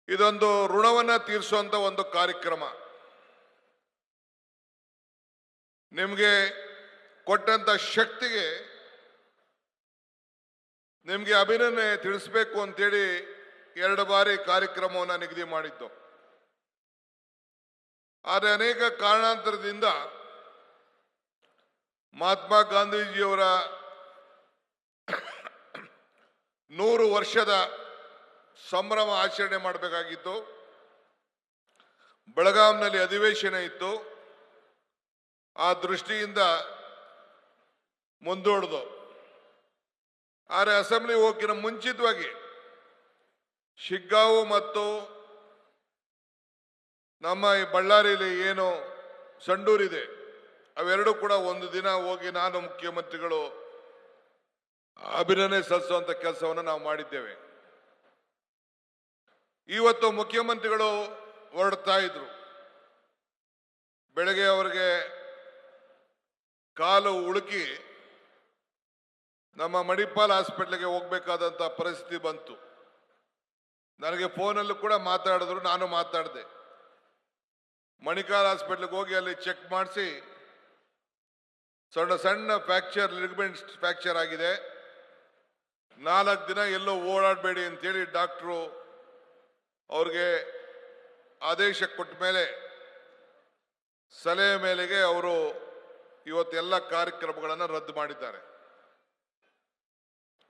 ಇದೊಂದು ಋಣವನ್ನ ತೀರಿಸುವಂತ ಒಂದು ಕಾರ್ಯಕ್ರಮ. ನಿಮಗೆ ಕೊಟ್ಟಂತ ಶಕ್ತಿಗೆ ನಿಮಗೆ ಅಭಿನಂದನೆ ತಿಳಿಸಬೇಕು ಅಂತೇಳಿ 2 ಬಾರಿ ಕಾರ್ಯಕ್ರಮವನ್ನು ನಿಗದಿ ಮಾಡಿದ್ದು. ಆದರೆ ಅನೇಕ ಕಾರಣಾಂತರದಿಂದ ಮಹಾತ್ಮ ಗಾಂಧೀಜಿಯವರ 100 ವರ್ಷದ ಸಂಭ್ರಮ ಆಚರಣೆ ಮಾಡಬೇಕಾಗಿತ್ತು. ಬೆಳಗಾಂನಲ್ಲಿ ಅಧಿವೇಶನ ಇತ್ತು. ಆ ದೃಷ್ಟಿಯಿಂದ ಮುಂದೂಡಿದು. ಆದರೆ ಅಸೆಂಬ್ಲಿ ಹೋಗಿನ ಮುಂಚಿತವಾಗಿ ಶಿಗ್ಗಾಂವ್ ಮತ್ತು ನಮ್ಮ ಈ ಬಳ್ಳಾರಿಯಲ್ಲಿ ಏನು ಸಂಡೂರಿದೆ ಅವೆರಡು ಕೂಡ ಒಂದು ದಿನ ಹೋಗಿ ನಾನು ಮುಖ್ಯಮಂತ್ರಿಗಳು ಅಭಿನಂದನೆ ಸಲ್ಲಿಸುವಂತ ಕೆಲಸವನ್ನು ನಾವು ಮಾಡಿದ್ದೇವೆ. ಇವತ್ತು ಮುಖ್ಯಮಂತ್ರಿಗಳು ಹೊರಡ್ತಾ ಇದ್ರು. ಬೆಳಗ್ಗೆ ಅವರಿಗೆ ಕಾಲು ಉಳುಕಿ ನಮ್ಮ ಮಣಿಪಾಲ್ ಹಾಸ್ಪಿಟ್ಲಿಗೆ ಹೋಗ್ಬೇಕಾದಂತ ಪರಿಸ್ಥಿತಿ ಬಂತು. ನನಗೆ ಫೋನಲ್ಲೂ ಕೂಡ ಮಾತಾಡಿದ್ರು, ನಾನು ಮಾತಾಡಿದೆ. ಮಣಿಪಾಲ್ ಹಾಸ್ಪಿಟ್ಲಿಗೆ ಹೋಗಿ ಅಲ್ಲಿ ಚೆಕ್ ಮಾಡಿಸಿ ಸಣ್ಣ ಫ್ರ್ಯಾಕ್ಚರ್, ಲಿಗಮೆಂಟ್ ಫ್ರ್ಯಾಕ್ಚರ್ ಆಗಿದೆ, 4 ದಿನ ಎಲ್ಲೋ ಓಡಾಡಬೇಡಿ ಅಂತೇಳಿ ಡಾಕ್ಟ್ರು ಅವ್ರಿಗೆ ಆದೇಶ ಕೊಟ್ಟ ಮೇಲೆ ಸಲಹೆ ಮೇಲೆಗೆ ಅವರು ಇವತ್ತೆಲ್ಲ ಕಾರ್ಯಕ್ರಮಗಳನ್ನು ರದ್ದು ಮಾಡಿದ್ದಾರೆ.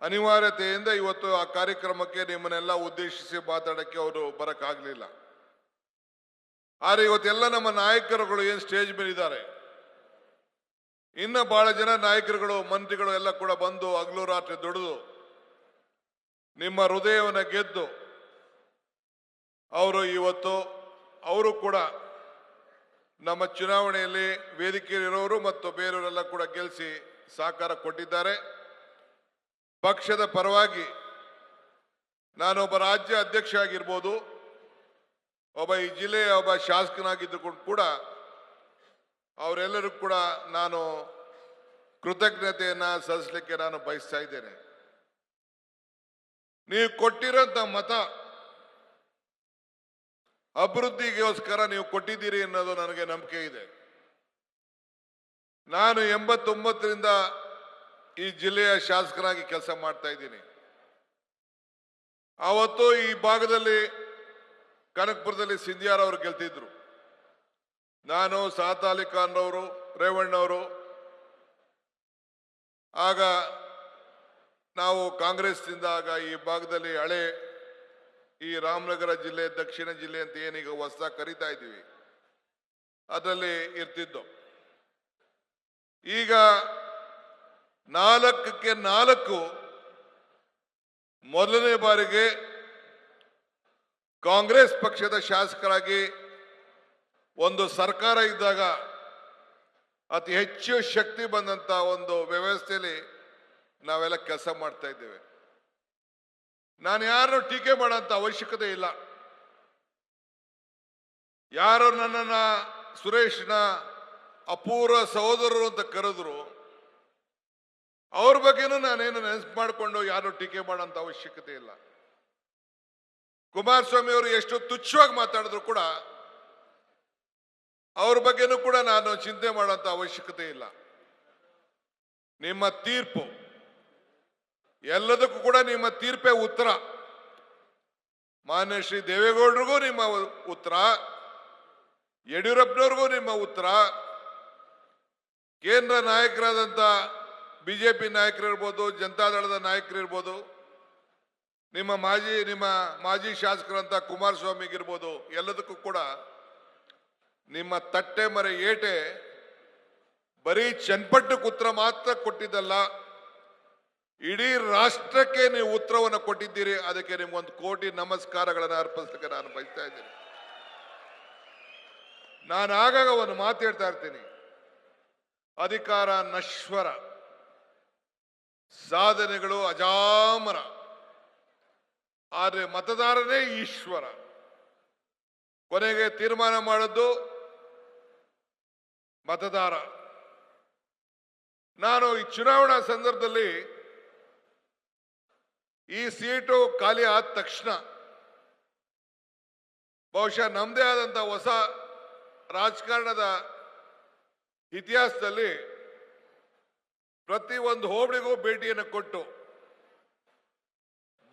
ಅನಿವಾರ್ಯತೆಯಿಂದ ಇವತ್ತು ಆ ಕಾರ್ಯಕ್ರಮಕ್ಕೆ ನಿಮ್ಮನ್ನೆಲ್ಲ ಉದ್ದೇಶಿಸಿ ಮಾತಾಡಕ್ಕೆ ಅವರು ಬರಕ್ಕಾಗಲಿಲ್ಲ. ಆದರೆ ಇವತ್ತೆಲ್ಲ ನಮ್ಮ ನಾಯಕರುಗಳು ಏನು ಸ್ಟೇಜ್ ಮೇಲೆ ಇದ್ದಾರೆ, ಇನ್ನು ಬಹಳ ಜನ ನಾಯಕರುಗಳು, ಮಂತ್ರಿಗಳು ಎಲ್ಲ ಕೂಡ ಬಂದು ಹಗಲು ರಾತ್ರಿ ದುಡಿದು ನಿಮ್ಮ ಹೃದಯವನ್ನು ಗೆದ್ದು ಅವರು ಇವತ್ತು ಅವರು ಕೂಡ ನಮ್ಮ ಚುನಾವಣೆಯಲ್ಲಿ ವೇದಿಕೆಯಲ್ಲಿರೋರು ಮತ್ತು ಬೇರೆಯವರೆಲ್ಲ ಕೂಡ ಗೆಲ್ಲಿಸಿ ಸಹಕಾರ ಕೊಟ್ಟಿದ್ದಾರೆ. ಪಕ್ಷದ ಪರವಾಗಿ ನಾನೊಬ್ಬ ರಾಜ್ಯ ಅಧ್ಯಕ್ಷ ಆಗಿರ್ಬೋದು, ಒಬ್ಬ ಈ ಜಿಲ್ಲೆಯ ಒಬ್ಬ ಶಾಸಕನಾಗಿದ್ದು ಕೂಡ ಅವರೆಲ್ಲರೂ ಕೂಡ ನಾನು ಕೃತಜ್ಞತೆಯನ್ನ ಸಲ್ಲಿಸಲಿಕ್ಕೆ ನಾನು ಬಯಸ್ತಾ ಇದ್ದೇನೆ. ನೀವು ಕೊಟ್ಟಿರೋಂಥ ಮತ ಅಭಿವೃದ್ಧಿಗೋಸ್ಕರ ನೀವು ಕೊಟ್ಟಿದ್ದೀರಿ ಅನ್ನೋದು ನನಗೆ ನಂಬಿಕೆ ಇದೆ. ನಾನು 89ರಿಂದ ಈ ಜಿಲ್ಲೆಯ ಶಾಸಕನಾಗಿ ಕೆಲಸ ಮಾಡ್ತಾ ಇದ್ದೀನಿ. ಆವತ್ತು ಈ ಭಾಗದಲ್ಲಿ ಕನಕಪುರದಲ್ಲಿ ಸಿಂಧಿಯಾರ್ ಅವರು ಗೆಲ್ತಿದ್ರು. ನಾನು, ಸಾತ್ ಅಲಿ ಖಾನ್ ಅವರು, ರೇವಣ್ಣವರು, ಆಗ ನಾವು ಕಾಂಗ್ರೆಸ್ನಿಂದ ಆಗ ಈ ಭಾಗದಲ್ಲಿ ಹಳೆ ಈ ರಾಮನಗರ ಜಿಲ್ಲೆ, ದಕ್ಷಿಣ ಜಿಲ್ಲೆ ಅಂತ ಏನೀಗ ಹೊಸದಾಗಿ ಕರಿತಾ ಇದ್ದೀವಿ, ಅದರಲ್ಲಿ ಇರ್ತಿದ್ದು. ಈಗ 4ಕ್ಕೆ 4 ಮೊದಲನೇ ಬಾರಿಗೆ ಕಾಂಗ್ರೆಸ್ ಪಕ್ಷದ ಶಾಸಕರಾಗಿ ಒಂದು ಸರ್ಕಾರ ಇದ್ದಾಗ ಅತಿ ಹೆಚ್ಚು ಶಕ್ತಿ ಬಂದಂತ ಒಂದು ವ್ಯವಸ್ಥೆಯಲ್ಲಿ ನಾವೆಲ್ಲ ಕೆಲಸ ಮಾಡ್ತಾ ಇದ್ದೇವೆ. ನಾನು ಯಾರನ್ನು ಟೀಕೆ ಮಾಡೋಂಥ ಅವಶ್ಯಕತೆ ಇಲ್ಲ. ಯಾರು ನನ್ನನ್ನ ಸುರೇಶ್ನ ಅಪೂರ್ವ ಸಹೋದರರು ಅಂತ ಕರೆದ್ರು, ಅವ್ರ ಬಗ್ಗೆನೂ ನಾನೇನು ನೆನಪು ಮಾಡಿಕೊಂಡು ಯಾರು ಟೀಕೆ ಮಾಡೋಂಥ ಅವಶ್ಯಕತೆ ಇಲ್ಲ. ಕುಮಾರಸ್ವಾಮಿ ಅವರು ಎಷ್ಟು ತುಚ್ಛವಾಗಿ ಮಾತಾಡಿದ್ರು ಕೂಡ ಅವ್ರ ಬಗ್ಗೆನೂ ಕೂಡ ನಾನು ಚಿಂತೆ ಮಾಡೋಂಥ ಅವಶ್ಯಕತೆ ಇಲ್ಲ. ನಿಮ್ಮ ತೀರ್ಪು ಎಲ್ಲದಕ್ಕೂ ಕೂಡ ನಿಮ್ಮ ತೀರ್ಪೇ ಉತ್ತರ. ಮಾನ್ಯ ಶ್ರೀ ದೇವೇಗೌಡರಿಗೂ ನಿಮ್ಮ ಉತ್ತರ, ಯಡಿಯೂರಪ್ಪನವ್ರಿಗೂ ನಿಮ್ಮ ಉತ್ತರ, ಕೇಂದ್ರ ನಾಯಕರಾದಂಥ ಬಿಜೆಪಿ ನಾಯಕರಿರ್ಬೋದು, ಜನತಾದಳದ ನಾಯಕರಿರ್ಬೋದು, ನಿಮ್ಮ ಮಾಜಿ ಶಾಸಕರಂತ ಕುಮಾರಸ್ವಾಮಿಗಿರ್ಬೋದು, ಎಲ್ಲದಕ್ಕೂ ಕೂಡ ನಿಮ್ಮ ತಟ್ಟೆ ಮರೆ ಏಟೆ ಬರೀ ಚನ್ನಪಟ್ಟಣಕ್ಕೆ ಉತ್ತರ ಮಾತ್ರ ಕೊಟ್ಟಿದ್ದಲ್ಲ, ಇಡೀ ರಾಷ್ಟ್ರಕ್ಕೆ ನೀವು ಉತ್ತರವನ್ನು ಕೊಟ್ಟಿದ್ದೀರಿ. ಅದಕ್ಕೆ ನಿಮ್ಗೊಂದು ಕೋಟಿ ನಮಸ್ಕಾರಗಳನ್ನು ಅರ್ಪಿಸಲಿಕ್ಕೆ ನಾನು ಬಯಸ್ತಾ ಇದ್ದೀನಿ. ನಾನು ಆಗಾಗ ಒಂದು ಮಾತು ಹೇಳ್ತಾ ಇರ್ತೀನಿ, ಅಧಿಕಾರ ನಶ್ವರ, ಸಾಧನೆಗಳು ಅಜಾಮರ, ಆದರೆ ಮತದಾರನೇ ಈಶ್ವರ. ಕೊನೆಗೆ ತೀರ್ಮಾನ ಮಾಡೋದು ಮತದಾರ. ನಾನು ಈ ಚುನಾವಣಾ ಸಂದರ್ಭದಲ್ಲಿ ಈ ಸೀಟು ಖಾಲಿ ಆದ ತಕ್ಷಣ ಬಹುಶಃ ನಮ್ಮದೇ ಆದಂಥ ಹೊಸ ರಾಜಕಾರಣದ ಇತಿಹಾಸದಲ್ಲಿ ಪ್ರತಿ ಒಂದು ಹೋಬಳಿಗೂ ಭೇಟಿಯನ್ನು ಕೊಟ್ಟು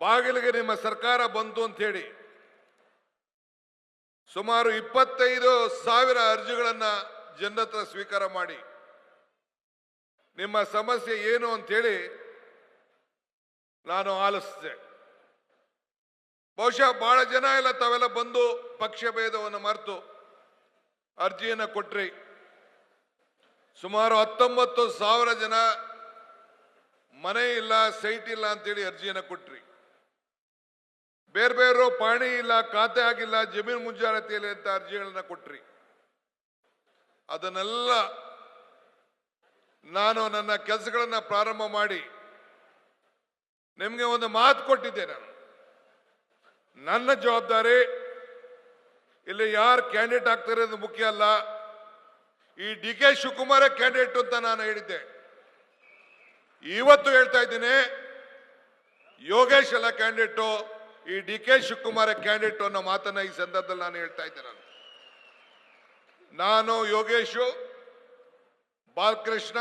ಬಾಗಿಲಿಗೆ ನಿಮ್ಮ ಸರ್ಕಾರ ಬಂತು ಅಂತ ಹೇಳಿ ಸುಮಾರು 25,000 ಅರ್ಜಿಗಳನ್ನ ಜನರ ಹತ್ರ ಸ್ವೀಕಾರ ಮಾಡಿ ನಿಮ್ಮ ಸಮಸ್ಯೆ ಏನು ಅಂತೇಳಿ ನಾನು ಆಲಿಸಿದೆ. ಬಹುಶಃ ಬಹಳ ಜನ ಎಲ್ಲ ತಾವೆಲ್ಲ ಬಂದು ಪಕ್ಷ ಭೇದವನ್ನು ಮರೆತು ಅರ್ಜಿಯನ್ನು ಕೊಟ್ರಿ. ಸುಮಾರು 19,000 ಜನ ಮನೆ ಇಲ್ಲ, ಸೈಟ್ ಇಲ್ಲ ಅಂತೇಳಿ ಅರ್ಜಿಯನ್ನು ಕೊಟ್ರಿ. ಬೇರೆ ಬೇರೆ ಪಾಣಿ ಇಲ್ಲ, ಖಾತೆ ಆಗಿಲ್ಲ, ಜಮೀನು ಮುಂಜಾಗ್ರತೆಯಲ್ಲಿ ಅಂತ ಅರ್ಜಿಗಳನ್ನ ಕೊಟ್ರಿ. ಅದನ್ನೆಲ್ಲ ನಾನು ನನ್ನ ಕೆಲಸಗಳನ್ನ ಪ್ರಾರಂಭ ಮಾಡಿ ನಿಮಗೆ ಒಂದು ಮಾತು ಕೊಟ್ಟಿದ್ದೆ. ನನ್ನ ಜವಾಬ್ದಾರಿ ಇಲ್ಲಿ ಯಾರು ಕ್ಯಾಂಡಿಡೇಟ್ ಆಗ್ತಾರೆ ಅದು ಮುಖ್ಯ ಅಲ್ಲ, ಈ DK ಶಿವಕುಮಾರ ಕ್ಯಾಂಡಿಡೇಟ್ ಅಂತ ನಾನು ಹೇಳಿದ್ದೆ. ಇವತ್ತು ಹೇಳ್ತಾ ಇದ್ದೀನಿ, ಯೋಗೇಶ್ ಅಲ್ಲ ಕ್ಯಾಂಡಿಡೇಟು, ಈ DK ಶಿವಕುಮಾರ ಕ್ಯಾಂಡಿಡೇಟ್ ಅನ್ನೋ ಮಾತನ್ನ ಈ ಸಂದರ್ಭದಲ್ಲಿ ನಾನು ಹೇಳ್ತಾ ಇದ್ದೆ. ನಾನು ಯೋಗೇಶು, ಬಾಲಕೃಷ್ಣ,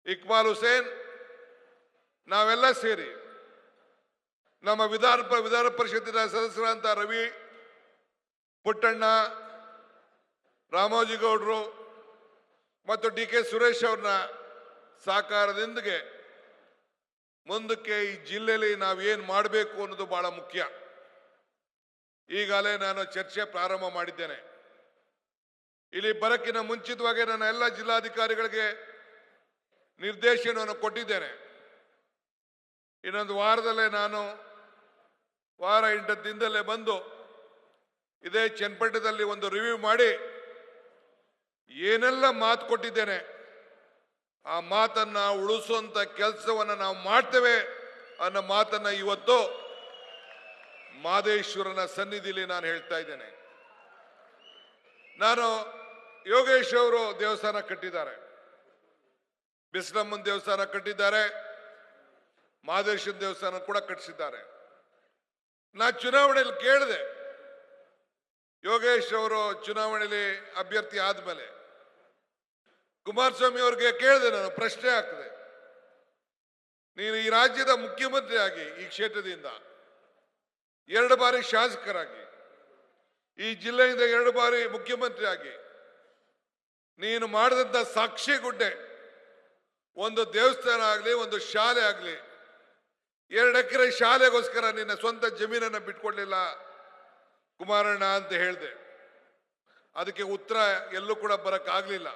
ಇಕ್ಬಾಲ್ ಹುಸೇನ್ ನಾವೆಲ್ಲ ಸೇರಿ ನಮ್ಮ ವಿಧಾನ ಪರಿಷತ್ತಿನ ಸದಸ್ಯರಾದಂಥ ರವಿ, ಪುಟ್ಟಣ್ಣ, ರಾಮೋಜಿಗೌಡರು ಮತ್ತು DK ಸುರೇಶ್ ಅವ್ರನ್ನ ಸಹಕಾರದೊಂದಿಗೆ ಮುಂದಕ್ಕೆ ಈ ಜಿಲ್ಲೆಯಲ್ಲಿ ನಾವೇನು ಮಾಡಬೇಕು ಅನ್ನೋದು ಬಹಳ ಮುಖ್ಯ. ಈಗಾಗಲೇ ನಾನು ಚರ್ಚೆ ಪ್ರಾರಂಭ ಮಾಡಿದ್ದೇನೆ. ಇಲ್ಲಿ ಬರಕ್ಕಿಂತ ಮುಂಚಿತವಾಗಿ ನನ್ನ ಎಲ್ಲ ಜಿಲ್ಲಾಧಿಕಾರಿಗಳಿಗೆ ನಿರ್ದೇಶನವನ್ನು ಕೊಟ್ಟಿದ್ದೇನೆ. ಇನ್ನೊಂದು ವಾರದಲ್ಲೇ ನಾನು ವಾರ 8 ದಿನದಲ್ಲೇ ಬಂದು ಇದೇ ಚನ್ನಪಟ್ಟಣದಲ್ಲಿ ಒಂದು ರಿವ್ಯೂ ಮಾಡಿ ಏನೆಲ್ಲ ಮಾತು ಕೊಟ್ಟಿದ್ದೇನೆ ಆ ಮಾತನ್ನ ಉಳಿಸುವಂತ ಕೆಲಸವನ್ನ ನಾವು ಮಾಡ್ತೇವೆ ಅನ್ನೋ ಮಾತನ್ನ ಇವತ್ತು ಮಾದೇಶ್ವರನ ಸನ್ನಿಧಿಲಿ ನಾನು ಹೇಳ್ತಾ ಇದ್ದೇನೆ. ನಾನು ಯೋಗೇಶ್ ಅವರು ದೇವಸ್ಥಾನ ಕಟ್ಟಿದ್ದಾರೆ, ಬಿಸ್ಲಮ್ಮನ ದೇವಸ್ಥಾನ ಕಟ್ಟಿದ್ದಾರೆ, ಮಾದೇಶ್ವರ ದೇವಸ್ಥಾನ ಕೂಡ ಕಟ್ಟಿಸಿದ್ದಾರೆ. ನಾ ಚುನಾವಣೆಯಲ್ಲಿ ಕೇಳಿದೆ, ಯೋಗೇಶ್ ಅವರು ಚುನಾವಣೆಯಲ್ಲಿ ಅಭ್ಯರ್ಥಿ ಆದ್ಮೇಲೆ ಕುಮಾರಸ್ವಾಮಿ ಅವರಿಗೆ ಕೇಳಿದೆ, ನಾನು ಪ್ರಶ್ನೆ ಹಾಕಿದೆ, ನೀನು ಈ ರಾಜ್ಯದ ಮುಖ್ಯಮಂತ್ರಿ ಆಗಿ ಈ ಕ್ಷೇತ್ರದಿಂದ 2 ಬಾರಿ ಶಾಸಕರಾಗಿ ಈ ಜಿಲ್ಲೆಯಿಂದ 2 ಬಾರಿ ಮುಖ್ಯಮಂತ್ರಿ ಆಗಿ ನೀನು ಮಾಡಿದಂತ ಸಾಕ್ಷಿ ಗುಡ್ಡೆ, ಒಂದು ದೇವಸ್ಥಾನ ಆಗಲಿ, ಒಂದು ಶಾಲೆ ಆಗಲಿ, 2 ಎಕರೆ ಶಾಲೆಗೋಸ್ಕರ ನಿನ್ನ ಸ್ವಂತ ಜಮೀನನ್ನ ಬಿಟ್ಕೊಡ್ಲಿಲ್ಲ ಕುಮಾರಣ್ಣ ಅಂತ ಹೇಳಿದೆ. ಅದಕ್ಕೆ ಉತ್ತರ ಎಲ್ಲೂ ಕೂಡ ಬರಕ್ಕಾಗ್ಲಿಲ್ಲ.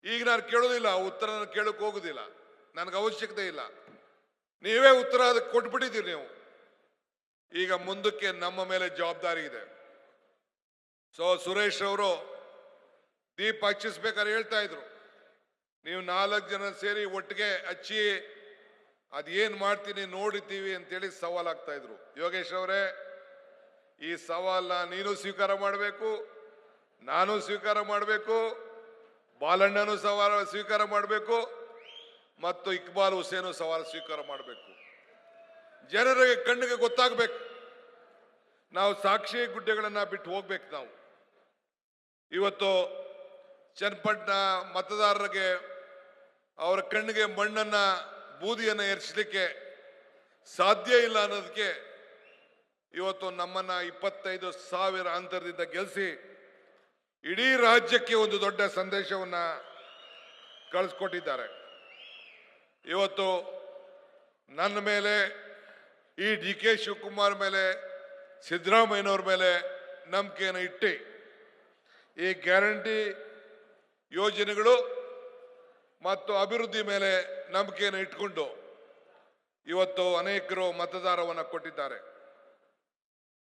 ಈಗ ನಾನು ಕೇಳೋದಿಲ್ಲ, ಉತ್ತರ ನಾನು ಕೇಳಕ್ ಹೋಗುದಿಲ್ಲ, ನನಗೆ ಅವಶ್ಯಕತೆ ಇಲ್ಲ. ನೀವೇ ಉತ್ತರ ಅದಕ್ಕೆ ಕೊಟ್ಬಿಟ್ಟಿದ್ದೀರಿ. ನೀವು ಈಗ ಮುಂದಕ್ಕೆ ನಮ್ಮ ಮೇಲೆ ಜವಾಬ್ದಾರಿ ಇದೆ. ಸುರೇಶ್ ಅವರು ದೀಪ ಹಚ್ಚಿಸ್ಬೇಕಾದ್ರೆ ಹೇಳ್ತಾ ಇದ್ರು, ನೀವು 4 ಜನ ಸೇರಿ ಒಟ್ಟಿಗೆ ಹಚ್ಚಿ ಅದೇನ್ ಮಾಡ್ತೀನಿ ನೋಡಿದ್ದೀವಿ ಅಂತೇಳಿ ಸವಾಲಾಗ್ತಾ ಇದ್ರು. ಯೋಗೇಶ್ ಅವರೇ, ಈ ಸವಾಲ್ನ ನೀನು ಸ್ವೀಕಾರ ಮಾಡಬೇಕು, ನಾನು ಸ್ವೀಕಾರ ಮಾಡಬೇಕು, ಬಾಲಣ್ಣನು ಸವಾಲು ಸ್ವೀಕಾರ ಮಾಡಬೇಕು ಮತ್ತು ಇಕ್ಬಾಲ್ ಹುಸೇನು ಸವಾಲು ಸ್ವೀಕಾರ ಮಾಡಬೇಕು. ಜನರಿಗೆ ಕಣ್ಣಿಗೆ ಗೊತ್ತಾಗಬೇಕು, ನಾವು ಸಾಕ್ಷಿ ಗುಡ್ಡೆಗಳನ್ನ ಬಿಟ್ಟು ಹೋಗ್ಬೇಕು. ನಾವು ಇವತ್ತು ಚನ್ನಪಟ್ಟಣ ಮತದಾರರಿಗೆ ಅವರ ಕಣ್ಣಿಗೆ ಮಣ್ಣನ್ನ ಬೂದಿಯನ್ನು ಎರಚಲಿಕ್ಕೆ ಸಾಧ್ಯ ಇಲ್ಲ ಅನ್ನೋದಕ್ಕೆ ಇವತ್ತು ನಮ್ಮನ್ನ 25,000 ಅಂತರದಿಂದ ಗೆಲ್ಲಿಸಿ ಇಡೀ ರಾಜ್ಯಕ್ಕೆ ಒಂದು ದೊಡ್ಡ ಸಂದೇಶವನ್ನ ಕಳಿಸ್ಕೊಟ್ಟಿದ್ದಾರೆ. ಇವತ್ತು ನನ್ನ ಮೇಲೆ, ಈ DK ಶಿವಕುಮಾರ್ ಮೇಲೆ, ಸಿದ್ದರಾಮಯ್ಯನವ್ರ ಮೇಲೆ ನಂಬಿಕೆಯನ್ನು ಇಟ್ಟು ಈ ಗ್ಯಾರಂಟಿ ಯೋಜನೆಗಳು ಮತ್ತು ಅಭಿವೃದ್ಧಿ ಮೇಲೆ ನಂಬಿಕೆಯನ್ನು ಇಟ್ಕೊಂಡು ಇವತ್ತು ಅನೇಕರು ಮತದಾರವನ್ನು ಕೊಟ್ಟಿದ್ದಾರೆ.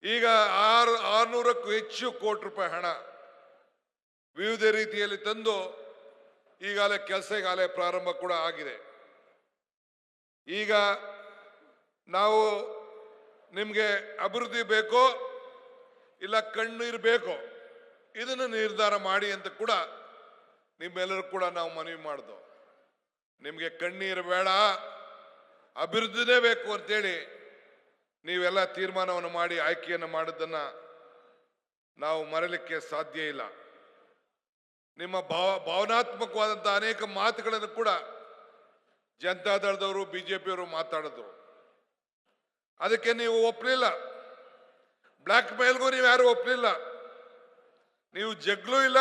ಈಗ 600ಕ್ಕೂ ಹೆಚ್ಚು ಕೋಟಿ ರೂಪಾಯಿ ಹಣ ವಿವಿಧ ರೀತಿಯಲ್ಲಿ ತಂದು ಈಗಾಗಲೇ ಕೆಲಸ ಪ್ರಾರಂಭ ಕೂಡ ಆಗಿದೆ. ಈಗ ನಾವು ನಿಮಗೆ ಅಭಿವೃದ್ಧಿ ಬೇಕೋ ಇಲ್ಲ ಕಣ್ಣೀರು ಬೇಕೋ ಇದನ್ನು ನಿರ್ಧಾರ ಮಾಡಿ ಅಂತ ಕೂಡ ನಿಮ್ಮೆಲ್ಲರೂ ಕೂಡ ನಾವು ಮನವಿ ಮಾಡಿದ್ವು. ನಿಮಗೆ ಕಣ್ಣೀರು ಬೇಡ, ಅಭಿವೃದ್ಧಿನೇ ಬೇಕು ಅಂತೇಳಿ ನೀವೆಲ್ಲ ತೀರ್ಮಾನವನ್ನು ಮಾಡಿ ಆಯ್ಕೆಯನ್ನು ಮಾಡಿದ್ದನ್ನ ನಾವು ಮರೆಯಲಿಕ್ಕೆ ಸಾಧ್ಯ ಇಲ್ಲ. ನಿಮ್ಮ ಭಾವನಾತ್ಮಕವಾದಂತಹ ಅನೇಕ ಮಾತುಗಳನ್ನು ಕೂಡ ಜನತಾದಳದವರು ಬಿಜೆಪಿಯವರು ಮಾತಾಡಿದ್ರು. ಅದಕ್ಕೆ ನೀವು ಒಪ್ಪಲಿಲ್ಲ. ಬ್ಲ್ಯಾಕ್ ಮೇಲ್ಗೂ ನೀವು ಯಾರು ಒಪ್ಪಲಿಲ್ಲ. ನೀವು ಜಗ್ಲೂ ಇಲ್ಲ,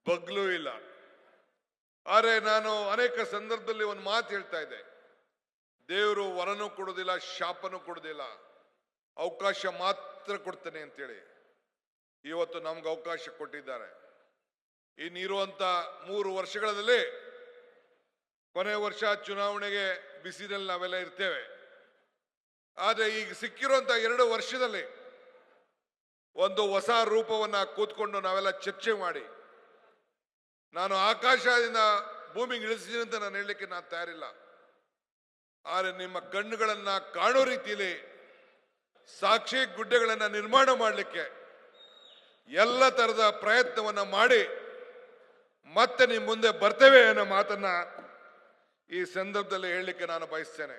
ಬಗ್ಲೂ ಇಲ್ಲ. ಆದರೆ ನಾನು ಅನೇಕ ಸಂದರ್ಭದಲ್ಲಿ ಒಂದು ಮಾತು ಹೇಳ್ತಾ ಇದ್ದೆ, ದೇವರು ವರನೂ ಕೊಡೋದಿಲ್ಲ, ಶಾಪನೂ ಕೊಡೋದಿಲ್ಲ, ಅವಕಾಶ ಮಾತ್ರ ಕೊಡ್ತಾನೆ ಅಂತೇಳಿ. ಇವತ್ತು ನಮ್ಗೆ ಅವಕಾಶ ಕೊಟ್ಟಿದ್ದಾರೆ. ಇನ್ನಿರುವಂತ 3 ವರ್ಷಗಳಲ್ಲಿ ಕೊನೆ ವರ್ಷ ಚುನಾವಣೆಗೆ ಬಿಸಿನಲ್ಲಿ ನಾವೆಲ್ಲ ಇರ್ತೇವೆ. ಆದರೆ ಈಗ ಸಿಕ್ಕಿರುವಂತ 2 ವರ್ಷದಲ್ಲಿ ಒಂದು ಹೊಸ ರೂಪವನ್ನ ಕೂತ್ಕೊಂಡು ನಾವೆಲ್ಲ ಚರ್ಚೆ ಮಾಡಿ, ನಾನು ಆಕಾಶದಿಂದ ಭೂಮಿಗೆ ಇಳಿಸಿದ್ದೀನಿ ಅಂತ ನಾನು ಹೇಳಲಿಕ್ಕೆ ನಾನು ತಯಾರಿಲ್ಲ. ಆದರೆ ನಿಮ್ಮ ಕಣ್ಣುಗಳನ್ನ ಕಾಣೋ ರೀತಿಯಲ್ಲಿ ಸಾಕ್ಷಿ ಗುಡ್ಡೆಗಳನ್ನ ನಿರ್ಮಾಣ ಮಾಡಲಿಕ್ಕೆ ಎಲ್ಲ ತರದ ಪ್ರಯತ್ನವನ್ನ ಮಾಡಿ ಮತ್ತೆ ನಿಮ್ಮ ಮುಂದೆ ಬರ್ತೇವೆ ಅನ್ನೋ ಮಾತನ್ನ ಈ ಸಂದರ್ಭದಲ್ಲಿ ಹೇಳಲಿಕ್ಕೆ ನಾನು ಬಯಸ್ತೇನೆ.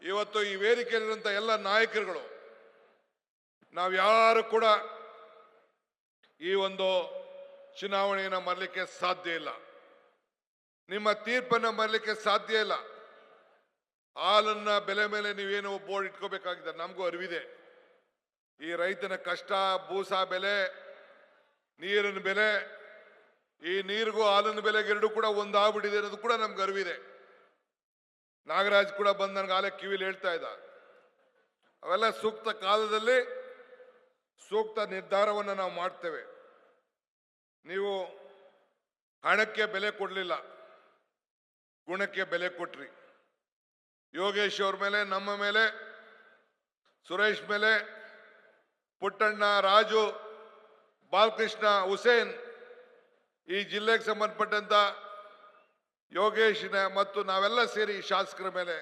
ಇವತ್ತು ಈ ವೇದಿಕೆಯಲ್ಲಿರುವಂತ ಎಲ್ಲ ನಾಯಕರುಗಳು, ನಾವು ಯಾರು ಕೂಡ ಈ ಒಂದು ಚುನಾವಣೆಯನ್ನು ಮರಲಿಕ್ಕೆ ಸಾಧ್ಯ ಇಲ್ಲ. ನಿಮ್ಮ ತೀರ್ಪನ್ನು ಮರಲಿಕ್ಕೆ ಸಾಧ್ಯ ಇಲ್ಲ. ಹಾಲನ್ನ ಬೆಲೆ ಮೇಲೆ ನೀವೇನು ಬೋರ್ಡ್ ಇಟ್ಕೋಬೇಕಾಗಿದೆ, ನಮಗೂ ಅರಿವಿದೆ. ಈ ರೈತನ ಕಷ್ಟ, ಬೂಸಾ ಬೆಲೆ, ನೀರಿನ ಬೆಲೆ, ಈ ನೀರಿಗೂ ಹಾಲಿನ ಬೆಲೆಗೆ ಎರಡೂ ಕೂಡ ಒಂದಾಗ್ಬಿಟ್ಟಿದೆ ಅನ್ನೋದು ಕೂಡ ನಮ್ಗೆ ಅರಿವಿದೆ. ನಾಗರಾಜ್ ಕೂಡ ಬಂದು ನನಗೆ ಆಲೆ ಕಿವಿಲಿ ಹೇಳ್ತಾ ಇದ್ದ, ಅವೆಲ್ಲ ಸೂಕ್ತ ಕಾಲದಲ್ಲಿ ಸೂಕ್ತ ನಿರ್ಧಾರವನ್ನು ನಾವು ಮಾಡ್ತೇವೆ. ನೀವು ಹಣಕ್ಕೆ ಬೆಲೆ ಕೊಡಲಿಲ್ಲ, ಗುಣಕ್ಕೆ ಬೆಲೆ ಕೊಟ್ರಿ. ಯೋಗೇಶ್ ಅವ್ರ ಮೇಲೆ, ನಮ್ಮ ಮೇಲೆ, ಸುರೇಶ್ ಮೇಲೆ, ಪುಟ್ಟಣ್ಣ, ರಾಜು, ಬಾಲಕೃಷ್ಣ, ಹುಸೇನ್, ಈ ಜಿಲ್ಲೆಗೆ ಸಂಬಂಧಪಟ್ಟಂತ ಯೋಗೇಶ್ನ ಮತ್ತು ನಾವೆಲ್ಲ ಸೇರಿ ಶಾಸಕರ ಮೇಲೆ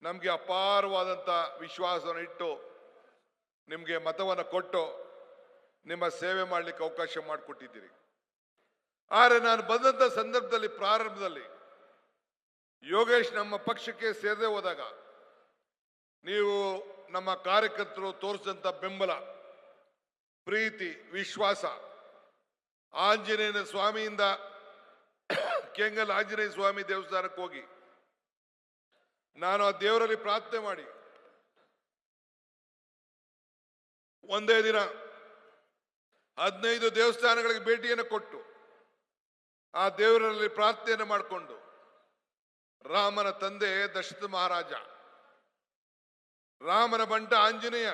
ನಮಗೆ ಅಪಾರವಾದಂಥ ವಿಶ್ವಾಸವನ್ನು ಇಟ್ಟು ನಿಮಗೆ ಮತವನ್ನು ಕೊಟ್ಟು ನಿಮ್ಮ ಸೇವೆ ಮಾಡಲಿಕ್ಕೆ ಅವಕಾಶ ಮಾಡಿಕೊಟ್ಟಿದ್ದೀರಿ. ಆದರೆ ನಾನು ಬಂದಂಥ ಸಂದರ್ಭದಲ್ಲಿ ಪ್ರಾರಂಭದಲ್ಲಿ ಯೋಗೇಶ್ ನಮ್ಮ ಪಕ್ಷಕ್ಕೆ ಸೇರದೆ ಹೋದಾಗ ನೀವು ನಮ್ಮ ಕಾರ್ಯಕರ್ತರು ತೋರಿಸಿದಂಥ ಬೆಂಬಲ, ಪ್ರೀತಿ, ವಿಶ್ವಾಸ, ಆಂಜನೇಯನ ಸ್ವಾಮಿಯಿಂದ ಕೆಂಗಲ್ ಆಂಜನೇಯ ಸ್ವಾಮಿ ದೇವಸ್ಥಾನಕ್ಕೆ ಹೋಗಿ ನಾನು ಆ ದೇವರಲ್ಲಿ ಪ್ರಾರ್ಥನೆ ಮಾಡಿ ಒಂದೇ ದಿನ 15 ದೇವಸ್ಥಾನಗಳಿಗೆ ಭೇಟಿಯನ್ನು ಕೊಟ್ಟು ಆ ದೇವರಲ್ಲಿ ಪ್ರಾರ್ಥನೆಯನ್ನು ಮಾಡಿಕೊಂಡು ರಾಮನ ತಂದೆ ದಶರಥ ಮಹಾರಾಜ, ರಾಮನ ಬಂಟ ಆಂಜನೇಯ,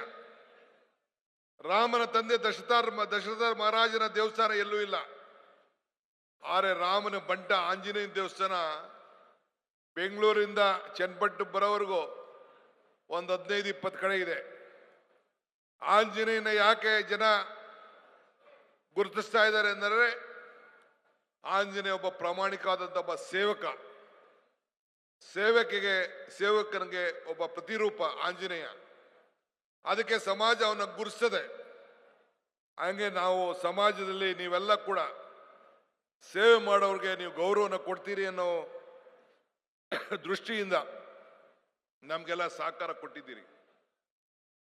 ರಾಮನ ತಂದೆ ದಶರಥ ಮಹಾರಾಜನ ದೇವಸ್ಥಾನ ಎಲ್ಲೂ ಇಲ್ಲ. ಆದರೆ ರಾಮನ ಬಂಟ ಆಂಜನೇಯ ದೇವಸ್ಥಾನ ಬೆಂಗಳೂರಿಂದ ಚನ್ನಪಟ್ಟು ಬರೋವರೆಗೂ ಒಂದು 15-20 ಕಡೆ ಇದೆ. ಆಂಜನೇಯನ ಯಾಕೆ ಜನ ಗುರುತಿಸ್ತಾ ಇದ್ದಾರೆ ಅಂದರೆ, ಆಂಜನೇಯ ಒಬ್ಬ ಪ್ರಾಮಾಣಿಕವಾದಂಥ ಒಬ್ಬ ಸೇವಕನಿಗೆ ಒಬ್ಬ ಪ್ರತಿರೂಪ ಆಂಜನೇಯ. ಅದಕ್ಕೆ ಸಮಾಜ ಅವನ್ನ ಗುರುತಿಸ್ತದೆ. ಹಂಗೆ ನಾವು ಸಮಾಜದಲ್ಲಿ ನೀವೆಲ್ಲ ಕೂಡ ಸೇವೆ ಮಾಡೋರಿಗೆ ನೀವು ಗೌರವನ ಕೊಡ್ತೀರಿ ಅನ್ನೋ ದೃಷ್ಟಿಯಿಂದ ನಮ್ಗೆಲ್ಲ ಸಹಕಾರ ಕೊಟ್ಟಿದ್ದೀರಿ.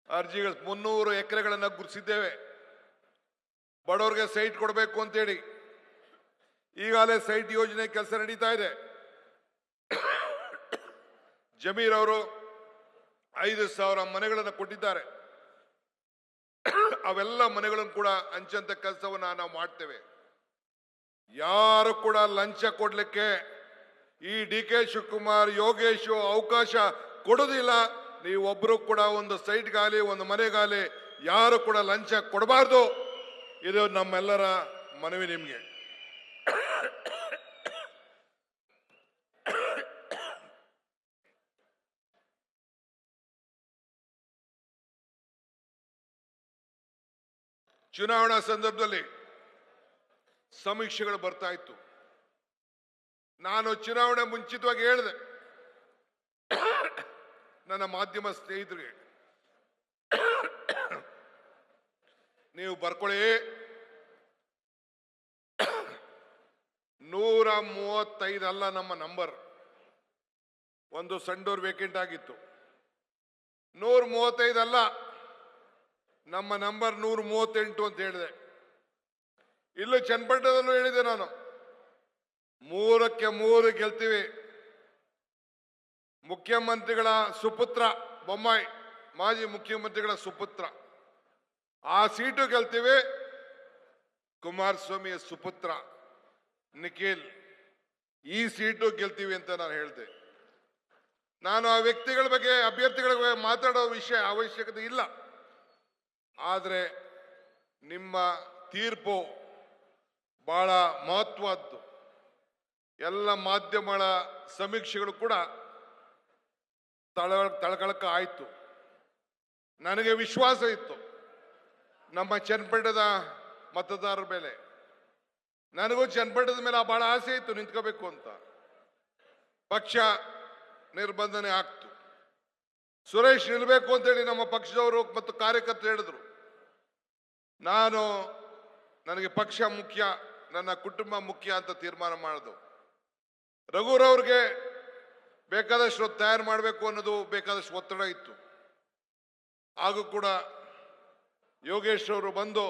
ಅರ್ಜಿಗಳು 300 ಎಕರೆಗಳನ್ನ ಗುರುತಿಸಿದ್ದೇವೆ. ಬಡವರಿಗೆ ಸೈಟ್ ಕೊಡಬೇಕು ಅಂತೇಳಿ ಈಗಾಗಲೇ ಸೈಟ್ ಯೋಜನೆ ಕೆಲಸ ನಡೀತಾ ಇದೆ. ಜಮೀರ್ ಅವರು 5,000 ಮನೆಗಳನ್ನು ಕೊಟ್ಟಿದ್ದಾರೆ. ಅವೆಲ್ಲ ಮನೆಗಳನ್ನು ಕೂಡ ಹಂಚಂತ ಕೆಲಸವನ್ನ ನಾವು ಮಾಡ್ತೇವೆ. ಯಾರು ಕೂಡ ಲಂಚ ಕೊಡ್ಲಿಕ್ಕೆ ಈ DK ಶಿವಕುಮಾರ್, ಯೋಗೇಶ್ ಅವಕಾಶ ಕೊಡೋದಿಲ್ಲ. ನೀವೊಬ್ರು ಕೂಡ ಒಂದು ಸೈಟ್ಗಾಲಿ, ಒಂದು ಮನೆಗಾಲಿ ಯಾರು ಕೂಡ ಲಂಚ ಕೊಡಬಾರ್ದು. ಇದು ನಮ್ಮೆಲ್ಲರ ಮನವಿ ನಿಮ್ಗೆ. ಚುನಾವಣಾ ಸಂದರ್ಭದಲ್ಲಿ ಸಮೀಕ್ಷೆಗಳು ಬರ್ತಾ ಇತ್ತು. ನಾನು ಚುನಾವಣೆ ಮುಂಚಿತವಾಗಿ ಹೇಳಿದೆ ನನ್ನ ಮಾಧ್ಯಮ ಸ್ನೇಹಿತರಿಗೆ, ನೀವು ಬರ್ಕೊಳ್ಳಿ, 135 ಅಲ್ಲ ನಮ್ಮ ನಂಬರ್. ಒಂದು ಸಂಡೂರ್ ವೇಕೆಂಟ್ ಆಗಿತ್ತು. 135 ಅಲ್ಲ, ನಮ್ಮ ನಂಬರ್ 138 ಅಂತ ಹೇಳಿದೆ. ಇಲ್ಲೂ ಚನ್ನಪಟ್ಟಣದಲ್ಲೂ ಹೇಳಿದೆ ನಾನು, 3ಕ್ಕೆ 3 ಗೆಲ್ತೀವಿ. ಮುಖ್ಯಮಂತ್ರಿಗಳ ಸುಪುತ್ರ ಬೊಮ್ಮಾಯಿ, ಮಾಜಿ ಮುಖ್ಯಮಂತ್ರಿಗಳ ಸುಪುತ್ರ, ಆ ಸೀಟು ಗೆಲ್ತೀವಿ. ಕುಮಾರಸ್ವಾಮಿಯ ಸುಪುತ್ರ ನಿಖಿಲ್, ಈ ಸೀಟು ಗೆಲ್ತೀವಿ ಅಂತ ನಾನು ಹೇಳಿದೆ. ನಾನು ಆ ವ್ಯಕ್ತಿಗಳ ಬಗ್ಗೆ, ಅಭ್ಯರ್ಥಿಗಳ ಬಗ್ಗೆ ಮಾತಾಡೋ ವಿಷಯ ಅವಶ್ಯಕತೆ ಇಲ್ಲ. ಆದರೆ ನಿಮ್ಮ ತೀರ್ಪು ಬಹಳ ಮಹತ್ವದ್ದು. ಎಲ್ಲ ಮಾಧ್ಯಮಗಳ ಸಮೀಕ್ಷೆಗಳು ಕೂಡ ತಳಕಳಕ ಆಯಿತು. ನನಗೆ ವಿಶ್ವಾಸ ಇತ್ತು ನಮ್ಮ ಚನ್ನಪಟ್ಟಣದ ಮತದಾರರ ಮೇಲೆ. ನನಗೂ ಚನ್ನಪಟ್ಟಣದ ಮೇಲೆ ಬಹಳ ಆಸೆ ಇತ್ತು ನಿಂತ್ಕೋಬೇಕು ಅಂತ. ಪಕ್ಷ ನಿರ್ಬಂಧನೆ ಆಗ್ತು. ಸುರೇಶ್ ನಿಲ್ಬೇಕು ಅಂತೇಳಿ ನಮ್ಮ ಪಕ್ಷದವರು ಮತ್ತು ಕಾರ್ಯಕರ್ತರು ಹೇಳಿದ್ರು. ನನಗೆ ಪಕ್ಷ ಮುಖ್ಯ, ನನ್ನ ಕುಟುಂಬ ಮುಖ್ಯ ಅಂತ ತೀರ್ಮಾನ ಮಾಡಿದ್ರು. ರಘುರವ್ರಿಗೆ ಬೇಕಾದಷ್ಟು ತಯಾರು ಮಾಡಬೇಕು ಅನ್ನೋದು ಬೇಕಾದಷ್ಟು ಒತ್ತಡ ಇತ್ತು. ಹಾಗೂ ಕೂಡ ಯೋಗೇಶ್ ಅವರು ಬಂದು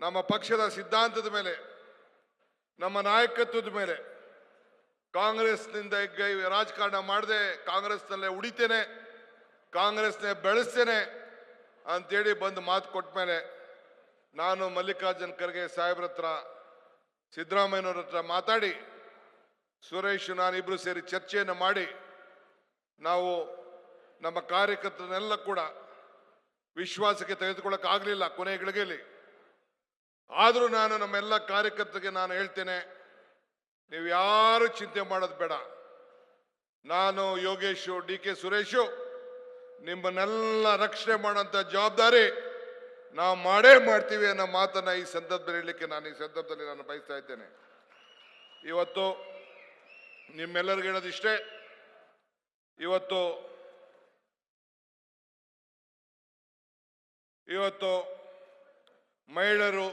ನಮ್ಮ ಪಕ್ಷದ ಸಿದ್ಧಾಂತದ ಮೇಲೆ, ನಮ್ಮ ನಾಯಕತ್ವದ ಮೇಲೆ, ಕಾಂಗ್ರೆಸ್ನಿಂದ ರಾಜಕಾರಣ ಮಾಡದೆ ಕಾಂಗ್ರೆಸ್ನಲ್ಲೇ ಉಳಿತೇನೆ, ಕಾಂಗ್ರೆಸ್ನೇ ಬೆಳೆಸ್ತೇನೆ ಅಂತೇಳಿ ಬಂದು ಮಾತು ಕೊಟ್ಟ ಮೇಲೆ ನಾನು ಮಲ್ಲಿಕಾರ್ಜುನ್ ಖರ್ಗೆ ಸಾಹೇಬ್ರ ಹತ್ರ, ಸಿದ್ದರಾಮಯ್ಯನವ್ರ ಹತ್ರ ಮಾತಾಡಿ, ಸುರೇಶ್ ನಾನಿಬ್ರು ಸೇರಿ ಚರ್ಚೆಯನ್ನು ಮಾಡಿ ನಾವು ನಮ್ಮ ಕಾರ್ಯಕರ್ತರನ್ನೆಲ್ಲ ಕೂಡ ವಿಶ್ವಾಸಕ್ಕೆ ತೆಗೆದುಕೊಳ್ಳಕ್ಕೆ ಆಗಲಿಲ್ಲ ಕೊನೆ ಗಳಿಗೆಯಲ್ಲಿ. ಆದರೂ ನಾನು ನಮ್ಮೆಲ್ಲ ಕಾರ್ಯಕರ್ತರಿಗೆ ನಾನು ಹೇಳ್ತೇನೆ, ನೀವು ಯಾರು ಚಿಂತೆ ಮಾಡೋದು ಬೇಡ. ನಾನು, ಯೋಗೇಶು, DK ಸುರೇಶು ನಿಮ್ಮನ್ನೆಲ್ಲ ರಕ್ಷಣೆ ಮಾಡೋಂಥ ಜವಾಬ್ದಾರಿ ನಾವು ಮಾಡೇ ಮಾಡ್ತೀವಿ ಅನ್ನೋ ಮಾತನ್ನ ಈ ಸಂದರ್ಭದಲ್ಲಿ ಹೇಳಲಿಕ್ಕೆ ನಾನು ಬಯಸ್ತಾ ಇದ್ದೇನೆ. ಇವತ್ತು ನಿಮ್ಮೆಲ್ಲರಿಗೂ ಹೇಳೋದಿಷ್ಟೇ, ಇವತ್ತು ಮಹಿಳೆಯರು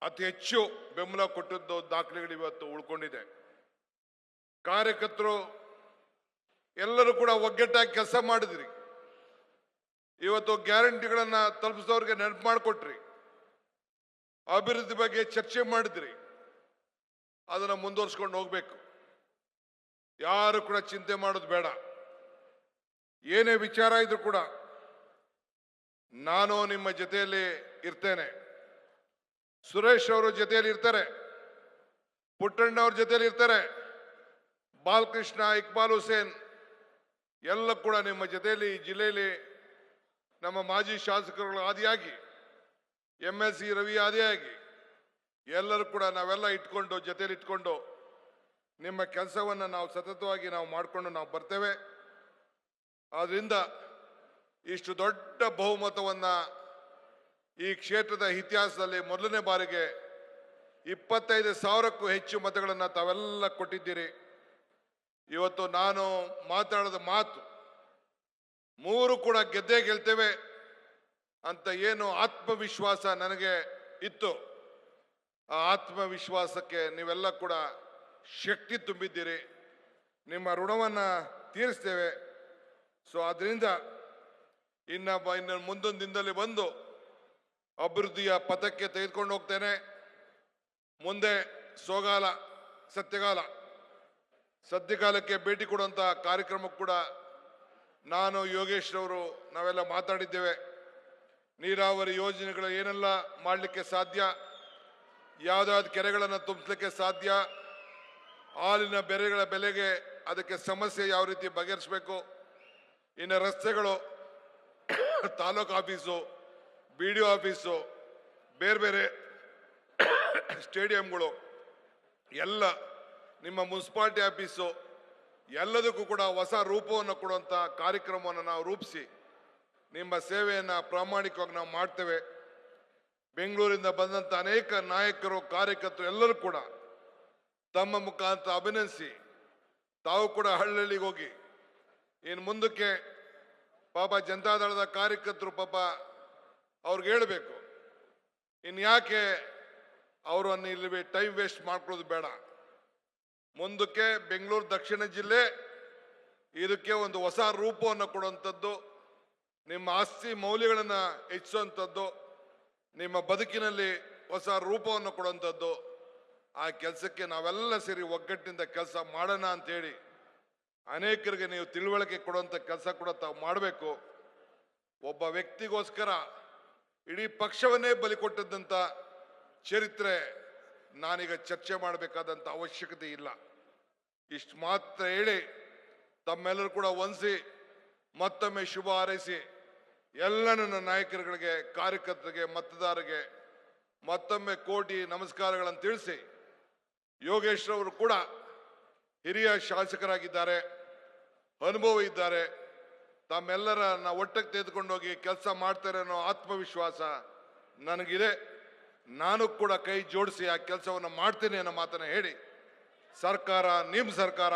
ಅತಿ ಹೆಚ್ಚು ಬೆಂಬಲ ಕೊಟ್ಟಿದ್ದು ದಾಖಲೆಗಳು ಇವತ್ತು ಉಳ್ಕೊಂಡಿದೆ. ಕಾರ್ಯಕರ್ತರು ಎಲ್ಲರೂ ಕೂಡ ಒಗ್ಗಟ್ಟಾಗಿ ಕೆಲಸ ಮಾಡಿದ್ರಿ. ಇವತ್ತು ಗ್ಯಾರಂಟಿಗಳನ್ನ ತಲುಪಿಸೋರಿಗೆ ನೆನಪು ಮಾಡಿಕೊಟ್ರಿ. ಅಭಿವೃದ್ಧಿ ಬಗ್ಗೆ ಚರ್ಚೆ ಮಾಡಿದ್ರಿ. ಅದನ್ನ ಮುಂದುವರ್ಸ್ಕೊಂಡು ಹೋಗ್ಬೇಕು. ಯಾರು ಕೂಡ ಚಿಂತೆ ಮಾಡೋದು ಬೇಡ. ಏನೇ ವಿಚಾರ ಇದ್ರೂ ಕೂಡ ನಾನು ನಿಮ್ಮ ಜೊತೆಯಲ್ಲಿ ಇರ್ತೇನೆ. ಸುರೇಶ್ ಅವರು ಜೊತೆಯಲ್ಲಿ ಇರ್ತಾರೆ, ಪುಟ್ಟಣ್ಣ ಅವ್ರ ಜೊತೆಯಲ್ಲಿ ಇರ್ತಾರೆ, ಬಾಲಕೃಷ್ಣ, ಇಕ್ಬಾಲ್ ಹುಸೇನ್ ಎಲ್ಲ ಕೂಡ ನಿಮ್ಮ ಜೊತೆಯಲ್ಲಿ ಈ ಜಿಲ್ಲೆಯಲ್ಲಿ ನಮ್ಮ ಮಾಜಿ ಶಾಸಕರುಗಳ ಆದಿಯಾಗಿ, MLC ರವಿ ಆದಿಯಾಗಿ ಎಲ್ಲರೂ ಕೂಡ ನಾವೆಲ್ಲ ಜೊತೆಯಲ್ಲಿ ಇಟ್ಕೊಂಡು ನಿಮ್ಮ ಕೆಲಸವನ್ನು ನಾವು ಸತತವಾಗಿ ಮಾಡಿಕೊಂಡು ನಾವು ಬರ್ತೇವೆ. ಆದ್ರಿಂದ ಇಷ್ಟು ದೊಡ್ಡ ಬಹುಮತವನ್ನ ಈ ಕ್ಷೇತ್ರದ ಇತಿಹಾಸದಲ್ಲಿ ಮೊದಲನೇ ಬಾರಿಗೆ 25,000ಕ್ಕೂ ಹೆಚ್ಚು ಮತಗಳನ್ನು ತಾವೆಲ್ಲ ಕೊಟ್ಟಿದ್ದೀರಿ. ಇವತ್ತು ನಾನು ಮಾತಾಡಿದ ಮಾತು 3 ಕೂಡ ಗೆದ್ದೇ ಗೆಲ್ತೇವೆ ಅಂತ ಏನು ಆತ್ಮವಿಶ್ವಾಸ ನನಗೆ ಇತ್ತು, ಆ ಆತ್ಮವಿಶ್ವಾಸಕ್ಕೆ ನೀವೆಲ್ಲ ಕೂಡ ಶಕ್ತಿ ತುಂಬಿದ್ದೀರಿ. ನಿಮ್ಮ ಋಣವನ್ನ ತೀರಿಸ್ತೇವೆ. ಸೊ ಅದರಿಂದ ಇನ್ನು ಮುಂದೊಂದು ದಿನದಲ್ಲಿ ಬಂದು ಅಭಿವೃದ್ಧಿಯ ಪಥಕ್ಕೆ ತೆಗೆದುಕೊಂಡು ಹೋಗ್ತೇನೆ. ಮುಂದೆ ಸೋಗಾಲ, ಸದ್ಯಕಾಲಕ್ಕೆ ಭೇಟಿ ಕೊಡುವಂತ ಕಾರ್ಯಕ್ರಮಕ್ಕೆ ಕೂಡ ನಾನು, ಯೋಗೇಶ್ ಅವರು ನಾವೆಲ್ಲ ಮಾತಾಡಿದ್ದೇವೆ. ನೀರಾವರಿ ಯೋಜನೆಗಳು ಏನೆಲ್ಲ ಮಾಡಲಿಕ್ಕೆ ಸಾಧ್ಯ, ಯಾವ್ದಾವ್ದು ಕೆರೆಗಳನ್ನು ತುಂಬಿಸಲಿಕ್ಕೆ ಸಾಧ್ಯ, ಹಾಲಿನ ಬೆಲೆಗೆ ಅದಕ್ಕೆ ಸಮಸ್ಯೆ ಯಾವ ರೀತಿ ಬಗೆಹರಿಸಬೇಕು, ಇನ್ನು ರಸ್ತೆಗಳು, ತಾಲೂಕು ಆಫೀಸು, BDO ಆಫೀಸು, ಬೇರೆ ಬೇರೆ ಸ್ಟೇಡಿಯಂಗಳು ಎಲ್ಲ, ನಿಮ್ಮ ಮುನ್ಸಿಪಾಲಿಟಿ ಆಫೀಸು ಎಲ್ಲದಕ್ಕೂ ಕೂಡ ಹೊಸ ರೂಪವನ್ನು ಕೊಡುವಂಥ ಕಾರ್ಯಕ್ರಮವನ್ನು ನಾವು ರೂಪಿಸಿ ನಿಮ್ಮ ಸೇವೆಯನ್ನು ಪ್ರಾಮಾಣಿಕವಾಗಿ ನಾವು ಮಾಡ್ತೇವೆ. ಬೆಂಗಳೂರಿಂದ ಬಂದಂಥ ಅನೇಕ ನಾಯಕರು, ಕಾರ್ಯಕರ್ತರು ಎಲ್ಲರೂ ಕೂಡ ತಮ್ಮ ಮುಖಾಂತರ ಅಭಿನಂದಿಸಿ ತಾವು ಕೂಡ ಹಳ್ಳಿಗೆ ಹೋಗಿ ಇನ್ನು ಮುಂದಕ್ಕೆ ಪಾಪ ಜನತಾದಳದ ಕಾರ್ಯಕರ್ತರು ಪಾಪ ಅವ್ರಿಗೆ ಹೇಳಬೇಕು, ಇನ್ಯಾಕೆ ಅವರನ್ನು ಇಲ್ಲಿ ಟೈಮ್ ವೇಸ್ಟ್ ಮಾಡ್ಕೊಳ್ಳೋದು ಬೇಡ. ಮುಂದಕ್ಕೆ ಬೆಂಗಳೂರು ದಕ್ಷಿಣ ಜಿಲ್ಲೆ ಇದಕ್ಕೆ ಒಂದು ಹೊಸ ರೂಪವನ್ನು ಕೊಡುವಂಥದ್ದು ನಿಮ್ಮ ಆಸ್ತಿ ಮೌಲ್ಯಗಳನ್ನು ಹೆಚ್ಚಿಸುವಂಥದ್ದು, ನಿಮ್ಮ ಬದುಕಿನಲ್ಲಿ ಹೊಸ ರೂಪವನ್ನು ಕೊಡುವಂಥದ್ದು. ಆ ಕೆಲಸಕ್ಕೆ ನಾವೆಲ್ಲ ಸೇರಿ ಒಗ್ಗಟ್ಟಿನಿಂದ ಕೆಲಸ ಮಾಡೋಣ ಅಂತೇಳಿ ಅನೇಕರಿಗೆ ನೀವು ತಿಳುವಳಿಕೆ ಕೊಡುವಂಥ ಕೆಲಸ ಕೂಡ ತಾವು ಮಾಡಬೇಕು. ಒಬ್ಬ ವ್ಯಕ್ತಿಗೋಸ್ಕರ ಇಡೀ ಪಕ್ಷವನ್ನೇ ಬಲಿ ಕೊಟ್ಟದ್ದಂಥ ಚರಿತ್ರೆ ನಾನೀಗ ಚರ್ಚೆ ಮಾಡಬೇಕಾದಂಥ ಅವಶ್ಯಕತೆ ಇಲ್ಲ. ಇಷ್ಟು ಮಾತ್ರ ಹೇಳಿ ತಮ್ಮೆಲ್ಲರೂ ಕೂಡ ವಂದಿಸಿ ಮತ್ತೊಮ್ಮೆ ಶುಭ ಹಾರೈಸಿ ಎಲ್ಲ ನನ್ನ ನಾಯಕರುಗಳಿಗೆ, ಕಾರ್ಯಕರ್ತರಿಗೆ, ಮತದಾರರಿಗೆ ಮತ್ತೊಮ್ಮೆ ಕೋಟಿ ನಮಸ್ಕಾರಗಳನ್ನು ತಿಳಿಸಿ, ಯೋಗೇಶ್ ಅವರು ಕೂಡ ಹಿರಿಯ ಶಾಸಕರಾಗಿದ್ದಾರೆ, ಅನುಭವ ಇದ್ದಾರೆ. ತಮ್ಮೆಲ್ಲರನ್ನ ಒಟ್ಟಿಗೆ ತೆಗೆದುಕೊಂಡೋಗಿ ಕೆಲಸ ಮಾಡ್ತಾರೆ ಅನ್ನೋ ಆತ್ಮವಿಶ್ವಾಸ ನನಗಿದೆ. ನಾನು ಕೂಡ ಕೈ ಜೋಡಿಸಿ ಆ ಕೆಲಸವನ್ನು ಮಾಡ್ತೀನಿ ಅನ್ನೋ ಮಾತನ್ನು ಹೇಳಿ, ಸರ್ಕಾರ ನಿಮ್ಮ ಸರ್ಕಾರ